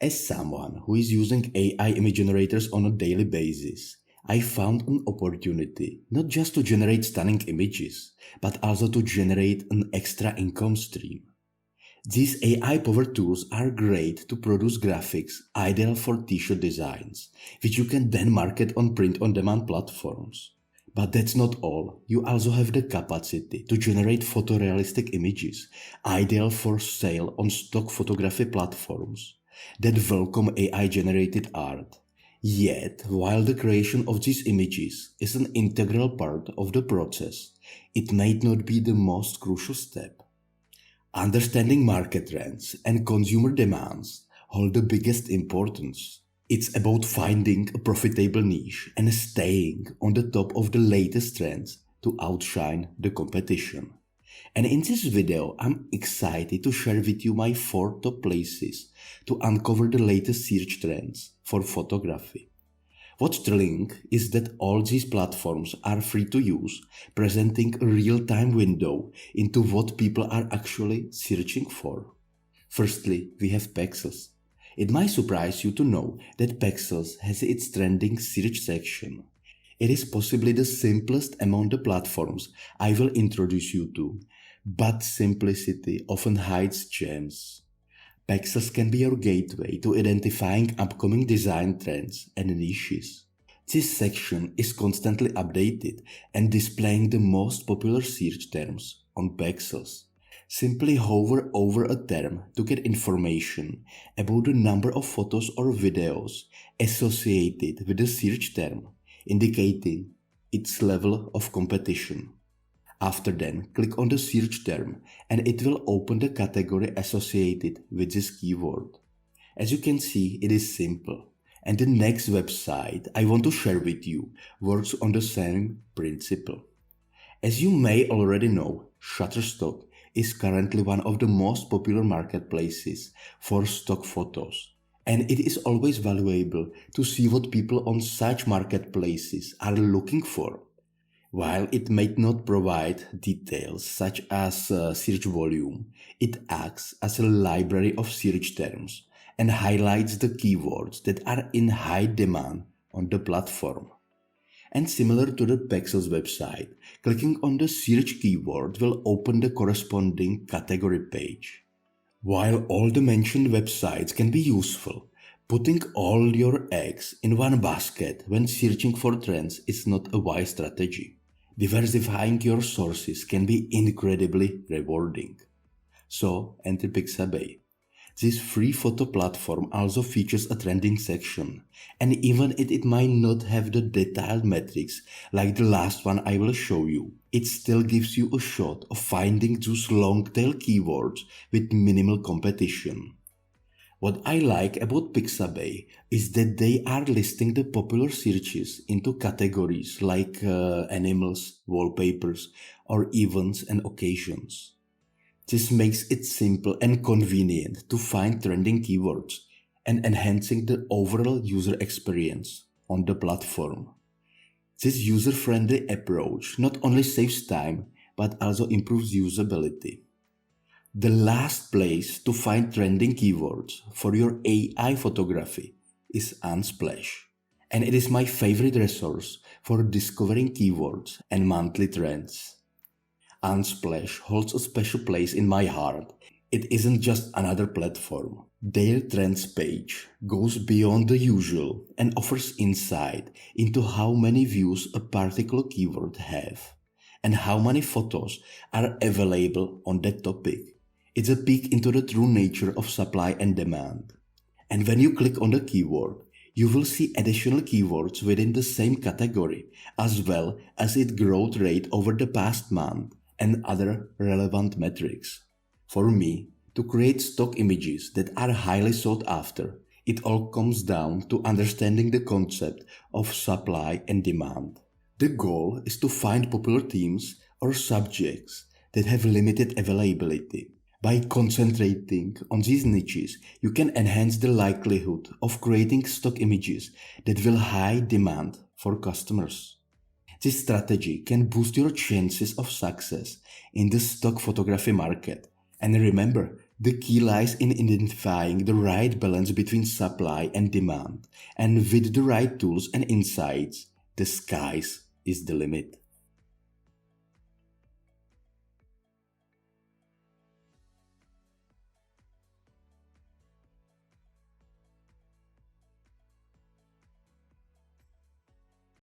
As someone who is using AI image generators on a daily basis, I found an opportunity not just to generate stunning images, but also to generate an extra income stream. These AI-powered tools are great to produce graphics ideal for t-shirt designs, which you can then market on print-on-demand platforms. But that's not all. You also have the capacity to generate photorealistic images, ideal for sale on stock photography platforms that welcome AI-generated art. Yet, while the creation of these images is an integral part of the process, it might not be the most crucial step. Understanding market trends and consumer demands hold the biggest importance. It's about finding a profitable niche and staying on the top of the latest trends to outshine the competition. And in this video, I'm excited to share with you my 4 top places to uncover the latest search trends for photography. What's thrilling is that all these platforms are free to use, presenting a real-time window into what people are actually searching for. Firstly, we have Pexels. It might surprise you to know that Pexels has its trending search section. It is possibly the simplest among the platforms I will introduce you to, but simplicity often hides gems. Pexels can be your gateway to identifying upcoming design trends and niches. This section is constantly updated and displaying the most popular search terms on Pexels. Simply hover over a term to get information about the number of photos or videos associated with the search term, indicating its level of competition. After then, click on the search term and it will open the category associated with this keyword. As you can see, it is simple. And the next website I want to share with you works on the same principle. As you may already know, Shutterstock is currently one of the most popular marketplaces for stock photos. And it is always valuable to see what people on such marketplaces are looking for. While it might not provide details such as search volume, it acts as a library of search terms and highlights the keywords that are in high demand on the platform. And similar to the Pexels website, clicking on the search keyword will open the corresponding category page. While all the mentioned websites can be useful, putting all your eggs in one basket when searching for trends is not a wise strategy. Diversifying your sources can be incredibly rewarding. So, enter Pixabay. This free photo platform also features a trending section, and even if it might not have the detailed metrics like the last one I will show you, it still gives you a shot of finding those long-tail keywords with minimal competition. What I like about Pixabay is that they are listing the popular searches into categories like animals, wallpapers, or events and occasions. This makes it simple and convenient to find trending keywords and enhancing the overall user experience on the platform. This user-friendly approach not only saves time but also improves usability. The last place to find trending keywords for your AI photography is Unsplash, and it is my favorite resource for discovering keywords and monthly trends. Unsplash holds a special place in my heart. It isn't just another platform. Their trends page goes beyond the usual and offers insight into how many views a particular keyword have and how many photos are available on that topic. It's a peek into the true nature of supply and demand. And when you click on the keyword, you will see additional keywords within the same category, as well as its growth rate over the past month and other relevant metrics. For me, to create stock images that are highly sought after, it all comes down to understanding the concept of supply and demand. The goal is to find popular themes or subjects that have limited availability. By concentrating on these niches, you can enhance the likelihood of creating stock images that will high demand for customers. This strategy can boost your chances of success in the stock photography market. And remember, The key lies in identifying the right balance between supply and demand, and with the right tools and insights, the sky is the limit.